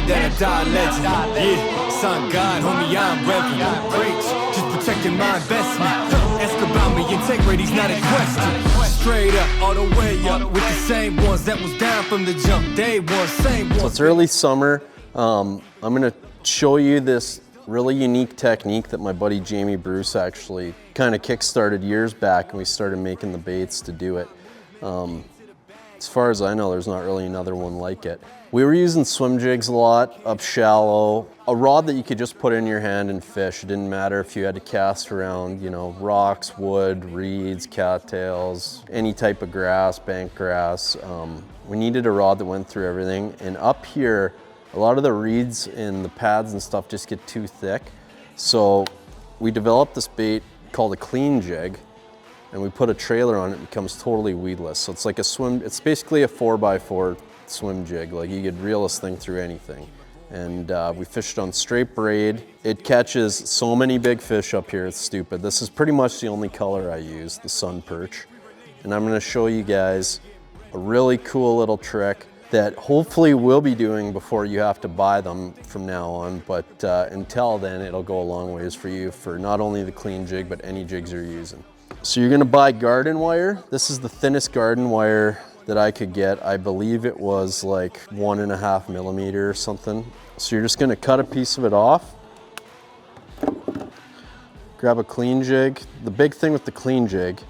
that I die legend. Yeah, son God, homie, I'm reverend. Preach, just protecting my investment. Ask about me, integrity's not a question. Straight up, all the way up, with the same ones that was down from the jump. Day one, same ones. So it's early summer. I'm gonna show you this really unique technique that my buddy Jamie Bruce actually kind of kick-started years back, and we started making the baits to do it. As far as I know, there's not really another one like it. We were using swim jigs a lot, up shallow, a rod that you could just put in your hand and fish. It didn't matter if you had to cast around, you know, rocks, wood, reeds, cattails, any type of grass, bank grass. We needed a rod that went through everything. And up here, a lot of the reeds and the pads and stuff just get too thick. So we developed this bait called a clean jig, and we put a trailer on it. It becomes totally weedless. So it's like a swim, it's basically a 4x4 swim jig. Like, you could reel this thing through anything. And we fished on straight braid. It catches so many big fish up here, it's stupid. This is pretty much the only color I use, the sun perch. And I'm gonna show you guys a really cool little trick that hopefully we'll be doing before you have to buy them from now on. But until then, it'll go a long ways for you for not only the clean jig, but any jigs you're using. So you're gonna buy garden wire. This is the thinnest garden wire that I could get. I believe it was like 1.5 millimeter or something. So you're just gonna cut a piece of it off. Grab a clean jig. The big thing with the clean jig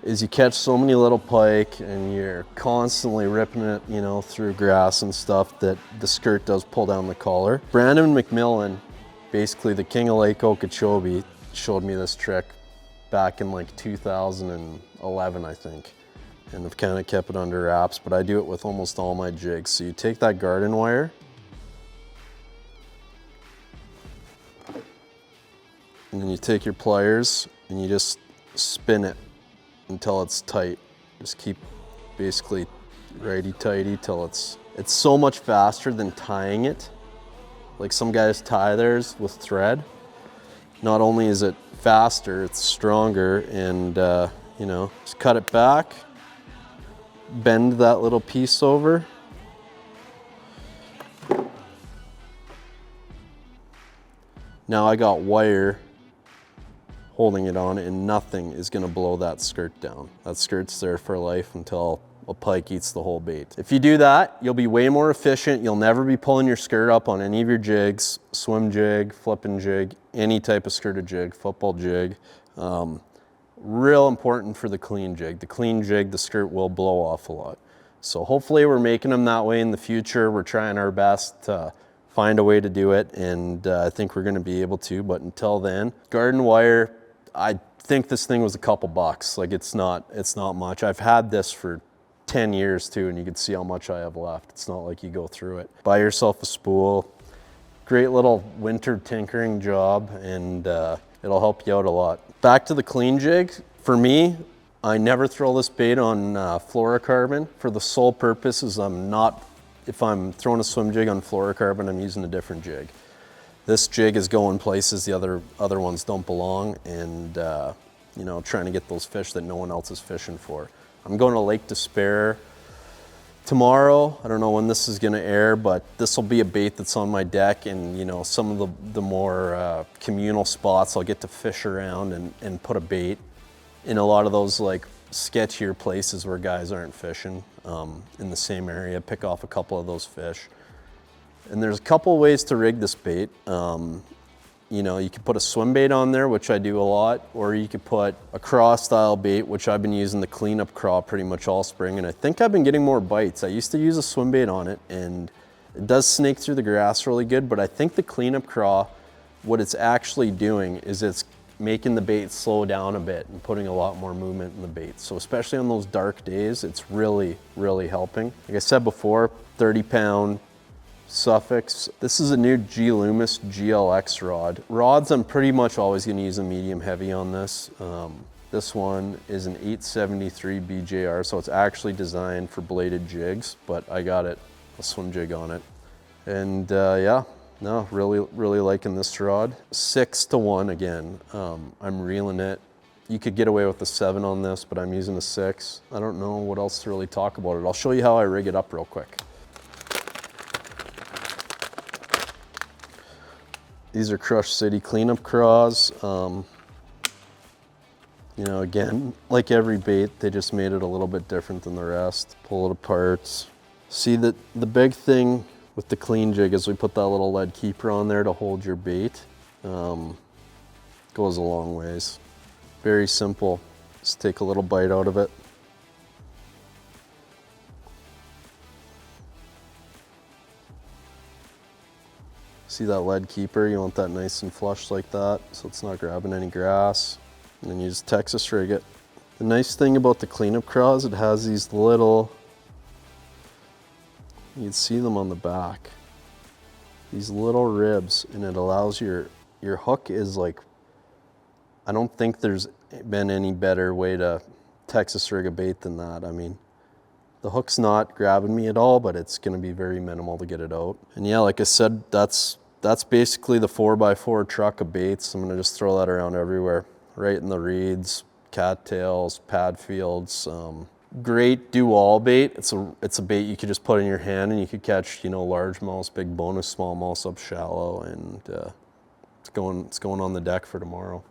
is you catch so many little pike and you're constantly ripping it, you know, through grass and stuff, that the skirt does pull down the collar. Brandon McMillan, basically the king of Lake Okeechobee, showed me this trick back in like 2011, I think. And I've kind of kept it under wraps, but I do it with almost all my jigs. So you take that garden wire, and then you take your pliers and you just spin it until it's tight. Just keep basically righty-tighty till it's so much faster than tying it. Like some guys tie theirs with thread. Not only is it faster, it's stronger, and you know, just cut it back, bend that little piece over. Now I got wire holding it on, and nothing is gonna blow that skirt down. That skirt's there for life until a pike eats the whole bait. If you do that, you'll be way more efficient. You'll never be pulling your skirt up on any of your jigs, swim jig, flipping jig, any type of skirted jig, football jig. Real important for the clean jig. The clean jig, the skirt will blow off a lot. So hopefully we're making them that way in the future. We're trying our best to find a way to do it, and I think we're gonna be able to, but until then, garden wire, I think this thing was a couple bucks. Like, it's not much. I've had this for 10 years too, and you can see how much I have left. It's not like you go through it. Buy yourself a spool. Great little winter tinkering job, and it'll help you out a lot. Back to the clean jig. For me, I never throw this bait on fluorocarbon, for the sole purpose is if I'm throwing a swim jig on fluorocarbon, I'm using a different jig. This jig is going places the other ones don't belong, and you know, trying to get those fish that no one else is fishing for. I'm going to Lake Despair tomorrow. I don't know when this is gonna air, but this will be a bait that's on my deck, and you know, some of the more communal spots I'll get to fish around and put a bait in a lot of those like sketchier places where guys aren't fishing in the same area, pick off a couple of those fish. And there's a couple of ways to rig this bait. You know, you could put a swim bait on there, which I do a lot, or you could put a craw style bait, which I've been using the cleanup craw pretty much all spring, and I think I've been getting more bites. I used to use a swim bait on it, and it does snake through the grass really good, but I think the cleanup craw, what it's actually doing is it's making the bait slow down a bit and putting a lot more movement in the bait. So especially on those dark days, it's really, really helping. Like I said before, 30-pound Suffix. This is a new G Loomis GLX rod. Rods, I'm pretty much always going to use a medium heavy on this. This one is an 873 BJR, so it's actually designed for bladed jigs, but I got a swim jig on it. And yeah, no, really liking this rod. 6-to-1 again. I'm reeling it. You could get away with a 7 on this, but I'm using a 6. I don't know what else to really talk about it. I'll show you how I rig it up real quick. These are Crush City cleanup craws. You know, again, like every bait, they just made it a little bit different than the rest. Pull it apart. See, the big thing with the clean jig is we put that little lead keeper on there to hold your bait. Goes a long ways. Very simple. Just take a little bite out of it. See that lead keeper? You want that nice and flush like that, so it's not grabbing any grass. And then you just Texas rig it. The nice thing about the cleanup craws, it has these little, you'd see them on the back, these little ribs, and it allows your hook is like, I don't think there's been any better way to Texas rig a bait than that. I mean, the hook's not grabbing me at all, but it's gonna be very minimal to get it out. And yeah, like I said, that's basically the 4x4 truck of baits. I'm gonna just throw that around everywhere. Right in the reeds, cattails, pad fields. Great do-all bait. It's a bait you could just put in your hand and you could catch, you know, largemouth, big bonus, smallmouth up shallow, and it's going on the deck for tomorrow.